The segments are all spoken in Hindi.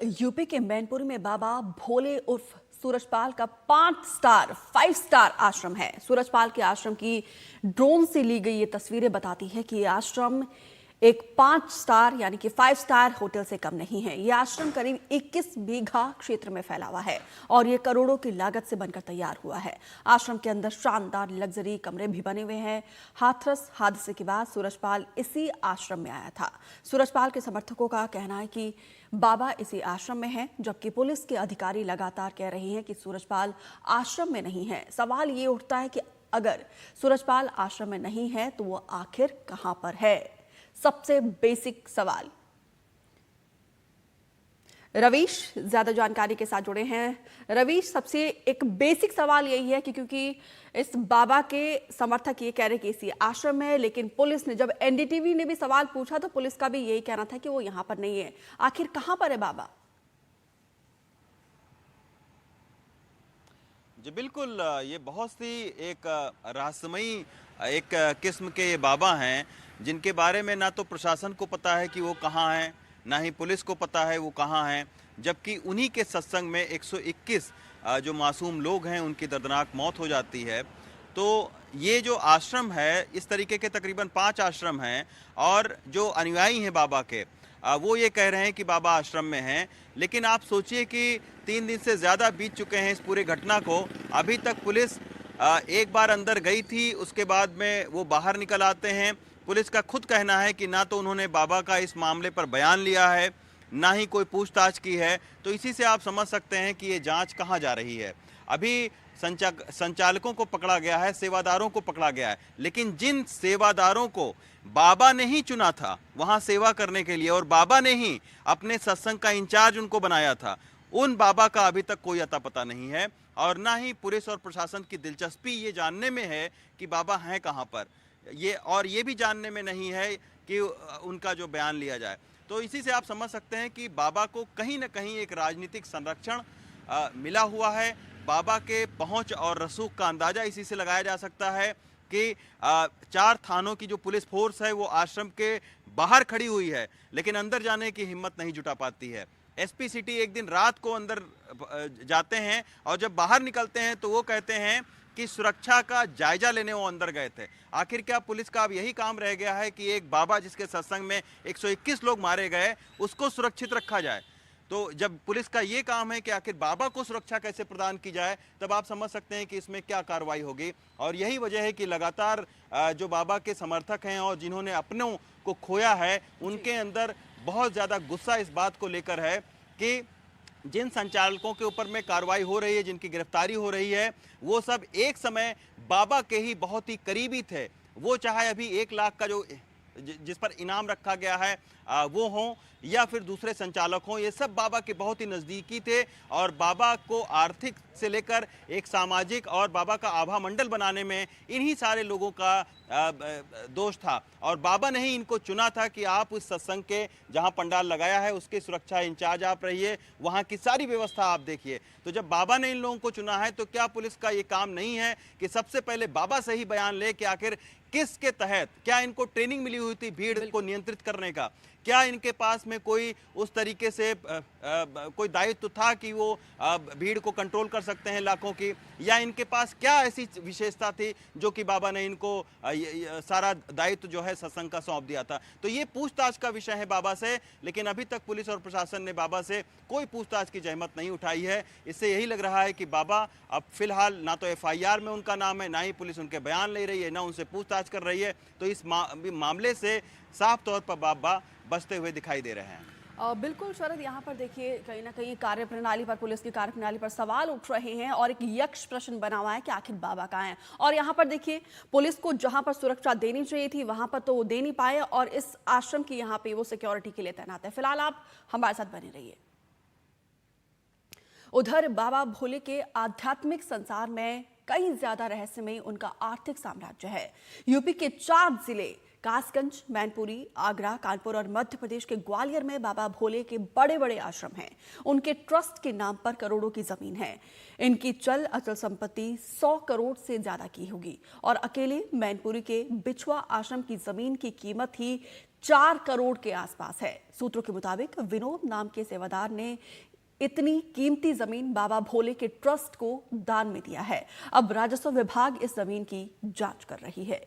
यूपी के मैनपुरी में बाबा भोले उर्फ सूरजपाल का 5 स्टार आश्रम है। सूरजपाल के आश्रम की ड्रोन से ली गई ये तस्वीरें बताती है कि ये आश्रम एक 5 स्टार यानी कि 5 स्टार होटल से कम नहीं है। ये आश्रम करीब 21 बीघा क्षेत्र में फैला हुआ है और ये करोड़ों की लागत से बनकर तैयार हुआ है। आश्रम के अंदर शानदार लग्जरी कमरे भी बने हुए हैं। हाथरस हादसे के बाद सूरजपाल इसी आश्रम में आया था। सूरजपाल के समर्थकों का कहना है कि बाबा इसी आश्रम में है, जबकि पुलिस के अधिकारी लगातार कह रहे हैं कि सूरजपाल आश्रम में नहीं है। सवाल ये उठता है कि अगर सूरजपाल आश्रम में नहीं है तो वो आखिर कहां पर है। सबसे बेसिक सवाल। रवीश ज्यादा जानकारी के साथ जुड़े हैं। रवीश, सबसे एक बेसिक सवाल यही है कि क्योंकि इस बाबा के समर्थक ये कह रहे कि इसी आश्रम में, लेकिन पुलिस ने जब एनडीटीवी ने भी सवाल पूछा तो पुलिस का भी यही कहना था कि वो यहां पर नहीं है। आखिर कहां पर है बाबा? जी बिल्कुल, ये बहुत सी एक रहस्यमयी एक किस्म के ये बाबा हैं जिनके बारे में ना तो प्रशासन को पता है कि वो कहाँ हैं, ना ही पुलिस को पता है वो कहाँ हैं, जबकि उन्हीं के सत्संग में 121 जो मासूम लोग हैं उनकी दर्दनाक मौत हो जाती है। तो ये जो आश्रम है, इस तरीके के तकरीबन 5 आश्रम हैं और जो अनुयायी हैं बाबा के वो ये कह रहे हैं कि बाबा आश्रम में हैं। लेकिन आप सोचिए कि 3 दिन से ज़्यादा बीत चुके हैं इस पूरे घटना को। अभी तक पुलिस एक बार अंदर गई थी, उसके बाद में वो बाहर निकल आते हैं। पुलिस का खुद कहना है कि ना तो उन्होंने बाबा का इस मामले पर बयान लिया है, ना ही कोई पूछताछ की है। तो इसी से आप समझ सकते हैं कि ये जांच कहाँ जा रही है। अभी संचालकों को पकड़ा गया है, सेवादारों को पकड़ा गया है, लेकिन जिन सेवादारों को बाबा ने ही चुना था वहां सेवा करने के लिए और बाबा ने ही अपने सत्संग का इंचार्ज उनको बनाया था, उन बाबा का अभी तक कोई अता पता नहीं है। और ना ही पुलिस और प्रशासन की दिलचस्पी ये जानने में है कि बाबा हैं कहाँ पर, ये भी जानने में नहीं है कि उनका जो बयान लिया जाए। तो इसी से आप समझ सकते हैं कि बाबा को कहीं ना कहीं एक राजनीतिक संरक्षण मिला हुआ है। बाबा के पहुंच और रसूख का अंदाजा इसी से लगाया जा सकता है कि 4 थानों की जो पुलिस फोर्स है वो आश्रम के बाहर खड़ी हुई है, लेकिन अंदर जाने की हिम्मत नहीं जुटा पाती है। एसपी सिटी एक दिन रात को अंदर जाते हैं और जब बाहर निकलते हैं तो वो कहते हैं कि सुरक्षा का जायजा लेने वो अंदर गए थे। आखिर क्या पुलिस का अब यही काम रह गया है कि एक बाबा जिसके सत्संग में 121 लोग मारे गए उसको सुरक्षित रखा जाए? तो जब पुलिस का ये काम है कि आखिर बाबा को सुरक्षा कैसे प्रदान की जाए, तब आप समझ सकते हैं कि इसमें क्या कार्रवाई होगी। और यही वजह है कि लगातार जो बाबा के समर्थक हैं और जिन्होंने अपनों को खोया है, उनके अंदर बहुत ज़्यादा गुस्सा इस बात को लेकर है कि जिन संचालकों के ऊपर में कार्रवाई हो रही है, जिनकी गिरफ्तारी हो रही है, वो सब एक समय बाबा के ही बहुत ही करीबी थे। वो चाहे अभी 1 लाख का जो जिस पर इनाम रखा गया है वो हों या फिर दूसरे संचालक हों, ये सब बाबा के बहुत ही नज़दीकी थे और बाबा को आर्थिक से लेकर एक सामाजिक और बाबा का आभा मंडल बनाने में इन्हीं सारे लोगों का दोष था। और बाबा ने ही इनको चुना था कि आप उस सत्संग के जहां पंडाल लगाया है उसके सुरक्षा इंचार्ज आप रहिए, वहां की सारी व्यवस्था आप देखिए। तो जब बाबा ने इन लोगों को चुना है तो क्या पुलिस का ये काम नहीं है कि सबसे पहले बाबा से ही बयान ले कि आखिर किसके तहत, क्या इनको ट्रेनिंग मिली हुई थी भीड़ को नियंत्रित करने का? क्या इनके पास में कोई उस तरीके से कोई दायित्व था कि वो भीड़ को कंट्रोल कर सकते हैं लाखों की? या इनके पास क्या ऐसी विशेषता थी जो कि बाबा ने इनको सारा दायित्व जो है सत्संग का सौंप दिया था? तो ये पूछताछ का विषय है बाबा से, लेकिन अभी तक पुलिस और प्रशासन ने बाबा से कोई पूछताछ की जहमत नहीं उठाई है। इससे यही लग रहा है कि बाबा अब फिलहाल ना तो एफआईआर में उनका नाम है, ना ही पुलिस उनके बयान ले रही है, ना उनसे पूछताछ कर रही है। तो इस मामले से साफ तौर पर बाबा बचते हुए दिखाई दे रहे हैं। बिल्कुल शरद, यहाँ पर देखिए कहीं ना कहीं कार्यप्रणाली पर, पुलिस की कार्यप्रणाली पर सवाल उठ रहे हैं और एक यक्ष प्रश्न बना हुआ है कि आखिर बाबा कहाँ हैं। और यहाँ पर देखिए पुलिस को जहां पर सुरक्षा देनी चाहिए थी वहां पर तो वो दे नहीं पाए और इस आश्रम की यहाँ पे वो सिक्योरिटी के लिए तैनात है। फिलहाल आप हमारे साथ बने रहिए। उधर बाबा भोले के आध्यात्मिक संसार में कई ज्यादा रहस्यमय उनका आर्थिक साम्राज्य है। यूपी के 4 जिले कासगंज, मैनपुरी, आगरा, कानपुर और मध्य प्रदेश के ग्वालियर में बाबा भोले के बड़े बड़े आश्रम हैं। उनके ट्रस्ट के नाम पर करोड़ों की जमीन है। इनकी चल अचल संपत्ति 100 करोड़ से ज्यादा की होगी और अकेले मैनपुरी के बिछुआ आश्रम की जमीन की कीमत ही 4 करोड़ के आसपास है। सूत्रों के मुताबिक विनोद नाम के सेवादार ने इतनी कीमती जमीन बाबा भोले के ट्रस्ट को दान में दिया है। अब राजस्व विभाग इस जमीन की जांच कर रही है।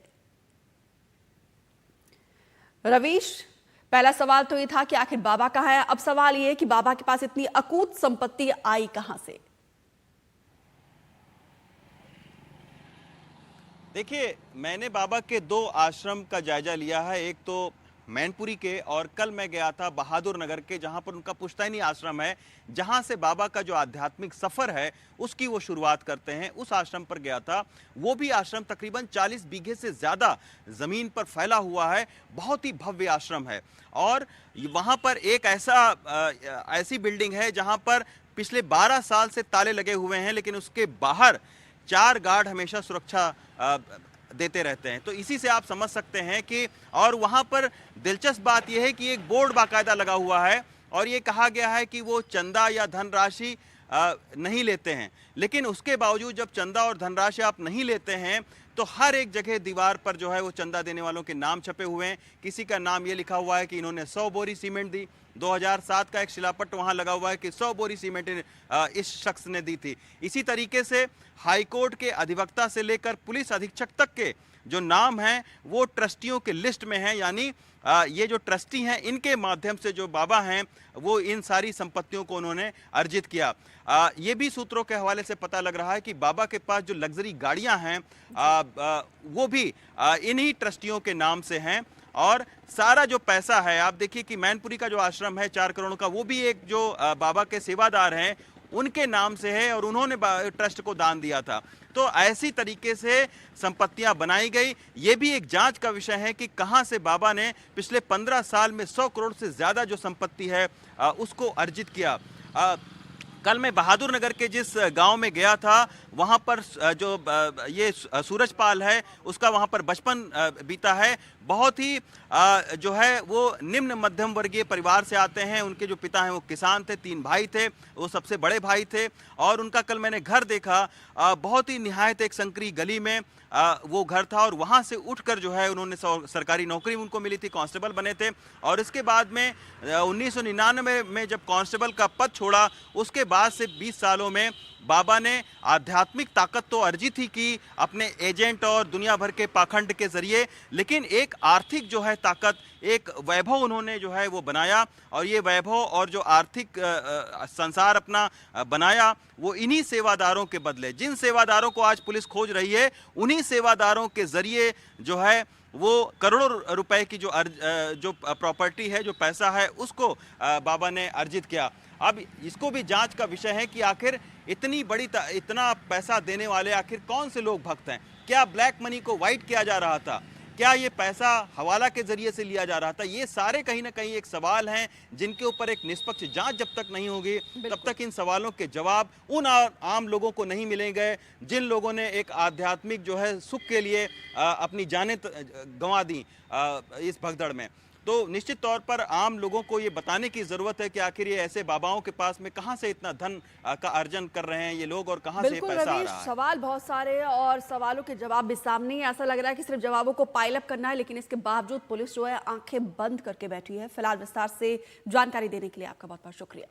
रवीश, पहला सवाल तो ये था कि आखिर बाबा कहाँ है। अब सवाल ये है कि बाबा के पास इतनी अकूत संपत्ति आई कहां से। देखिए, मैंने बाबा के 2 आश्रम का जायजा लिया है। एक तो मैनपुरी के, और कल मैं गया था बहादुर नगर के, जहां पर उनका पुश्तैनी आश्रम है, जहां से बाबा का जो आध्यात्मिक सफर है उसकी वो शुरुआत करते हैं। उस आश्रम पर गया था। वो भी आश्रम तकरीबन 40 बीघे से ज्यादा जमीन पर फैला हुआ है। बहुत ही भव्य आश्रम है। और वहां पर एक ऐसी बिल्डिंग है जहां पर पिछले 12 साल से ताले लगे हुए हैं, लेकिन उसके बाहर 4 गार्ड हमेशा सुरक्षा देते रहते हैं। तो इसी से आप समझ सकते हैं कि, और वहां पर दिलचस्प बात यह है कि एक बोर्ड बाकायदा लगा हुआ है और ये कहा गया है कि वो चंदा या धनराशि नहीं लेते हैं। लेकिन उसके बावजूद जब चंदा और धनराशि आप नहीं लेते हैं तो हर एक जगह दीवार पर जो है वो चंदा देने वालों के नाम छपे हुए हैं। किसी का नाम ये लिखा हुआ है कि इन्होंने 100 बोरी सीमेंट दी। 2007 का एक शिलापट वहां लगा हुआ है कि 100 बोरी सीमेंट इस शख्स ने दी थी। इसी तरीके से हाईकोर्ट के अधिवक्ता से लेकर पुलिस अधीक्षक तक के जो नाम हैं वो ट्रस्टियों के लिस्ट में हैं। यानी ये जो ट्रस्टी हैं इनके माध्यम से जो बाबा हैं वो इन सारी संपत्तियों को उन्होंने अर्जित किया। ये भी सूत्रों के हवाले से पता लग रहा है कि बाबा के पास जो लग्जरी गाड़ियां हैं वो भी इन्हीं ट्रस्टियों के नाम से हैं। और सारा जो पैसा है, आप देखिए कि मैनपुरी का जो आश्रम है 4 करोड़ का, वो भी एक जो बाबा के सेवादार हैं उनके नाम से है और उन्होंने ट्रस्ट को दान दिया था। तो ऐसी तरीके से संपत्तियां बनाई गई। ये भी एक जांच का विषय है कि कहां से बाबा ने पिछले 15 साल में 100 करोड़ से ज्यादा जो संपत्ति है उसको अर्जित किया। कल मैं बहादुर नगर के जिस गांव में गया था वहां पर जो ये सूरजपाल है उसका वहां पर बचपन बीता है। बहुत ही जो है वो निम्न मध्यम वर्गीय परिवार से आते हैं। उनके जो पिता हैं वो किसान थे, 3 भाई थे, वो सबसे बड़े भाई थे। और उनका कल मैंने घर देखा, बहुत ही निहायत एक संकरी गली में वो घर था और वहां से उठकर जो है उन्होंने सरकारी नौकरी उनको मिली थी, कांस्टेबल बने थे। और इसके बाद में 1999 में जब कांस्टेबल का पद छोड़ा, उसके बाद से 20 सालों में बाबा ने आध्यात्मिक ताकत तो अर्जित ही की अपने एजेंट और दुनिया भर के पाखंड के जरिए, लेकिन एक आर्थिक जो है ताकत, एक वैभव उन्होंने जो है वो बनाया। और ये वैभव और जो आर्थिक संसार अपना बनाया वो इन्हीं सेवादारों के बदले। जिन सेवादारों को आज पुलिस खोज रही है उन्हीं सेवादारों के जरिए जो है वो करोड़ों रुपए की जो प्रॉपर्टी है, जो पैसा है, उसको बाबा ने अर्जित किया। अब इसको भी जांच का विषय है कि आखिर इतना पैसा देने वाले आखिर कौन से लोग भक्त हैं। क्या ब्लैक मनी को वाइट किया जा रहा था? क्या ये पैसा हवाला के जरिए से लिया जा रहा था? ये सारे कहीं ना कहीं एक सवाल हैं जिनके ऊपर एक निष्पक्ष जांच जब तक नहीं होगी तब तक इन सवालों के जवाब उन आम लोगों को नहीं मिलेंगे जिन लोगों ने एक आध्यात्मिक जो है सुख के लिए अपनी जानें गंवा दी इस भगदड़ में। तो निश्चित तौर पर आम लोगों को ये बताने की जरूरत है कि आखिर ये ऐसे बाबाओं के पास में कहां से इतना धन का अर्जन कर रहे हैं ये लोग और कहां से पैसा आ रहा है। सवाल बहुत सारे और सवालों के जवाब भी सामने ही। ऐसा लग रहा है कि सिर्फ जवाबों को पाइल अप करना है, लेकिन इसके बावजूद पुलिस जो है आंखें बंद करके बैठी है। फिलहाल विस्तार से जानकारी देने के लिए आपका बहुत बहुत शुक्रिया।